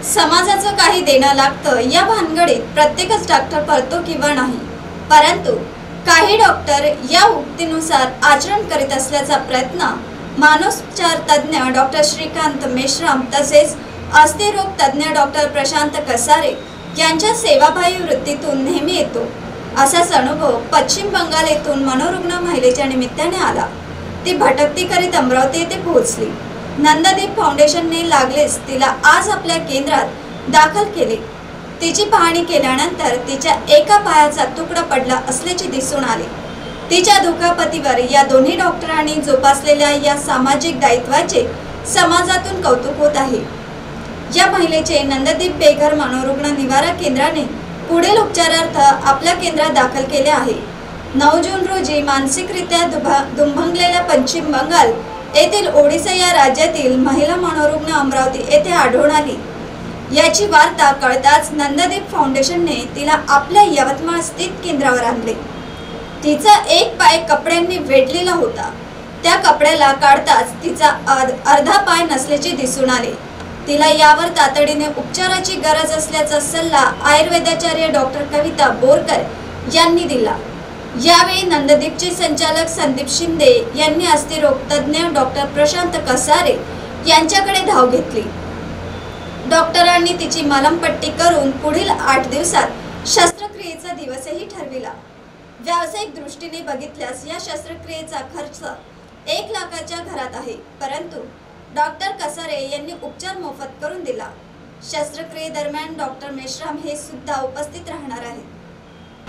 समाजाचं काही देणं लागतं या भानगडीत प्रत्येकच डॉक्टर पडतो किंवा नाही, परंतु काही डॉक्टर या उक्तीनुसार आचरण करीत असल्याचा प्रयत्न मानसोपचार तज्ञ डॉक्टर श्रीकांत मेश्राम तसेच अस्थिरोग तज्ञ डॉक्टर प्रशांत कसारे यांच्या सेवाभावी वृत्तीतून नेहमी येतो। असाच अनुभव पश्चिम बंगाल येथून मनोरुग्ण महिलेच्या निमित्ताने आला। ती भटकती करीत अमरावती येथे पोहोचली। नंदादीप फाउंडेशनने लागलेच तिला आज आपल्या केंद्रात दाखल केले। तिची पाहणी केल्यानंतर तिच्या एका पायाचा तुकडा पडला असल्याचे दिसून आले। तिच्या दुखापतीवर या दोन्ही डॉक्टरांनी जोपासलेल्या या सामाजिक दायित्वाचे समाजातून कौतुक होत आहे। या महिलेचे नंदादीप बेघर मनोरुग्ण निवारा केंद्राने पुढील उपचारार्थ आपल्या केंद्रात दाखल केले आहे। 9 जून रोजी मानसिकरित्या दुभंगलेल्या पश्चिम बंगाल येथील ओडिशा या राज्यातील महिला मनोरुग्ण अमरावती येथे आढळून आली। याची वार्ता कळताच नंदादीप फाउंडेशनने तिला आपल्या यवतमाळ स्थित केंद्रावर आणले। तिचा एक पाय कपड्यांनी वेढलेला होता। त्या कपड्याला काढताच तिचा अर्धा पाय नसल्याचे दिसून आले। तिला यावर तातडीने उपचाराची गरज असल्याचा सल्ला आयुर्वेदाचार्य डॉक्टर कविता बोरकर यांनी दिला। यावेळी नंदादीपचे संचालक संदीप शिंदे यांनी अस्थिरोग तज्ञ डॉक्टर प्रशांत कसारे यांच्याकडे धाव घेतली। डॉक्टरांनी तिची मलमपट्टी करून पुढील 8 दिवसात शस्त्रक्रियेचा दिवसही ठरविला। व्यावसायिक दृष्टीने बघितल्यास या शस्त्रक्रियेचा खर्च 1 लाखाच्या घरात आहे, परंतु डॉक्टर कसारे यांनी उपचार मोफत करून दिला। शस्त्रक्रियेदरम्यान डॉक्टर मेश्राम हे सुद्धा उपस्थित राहणार आहेत।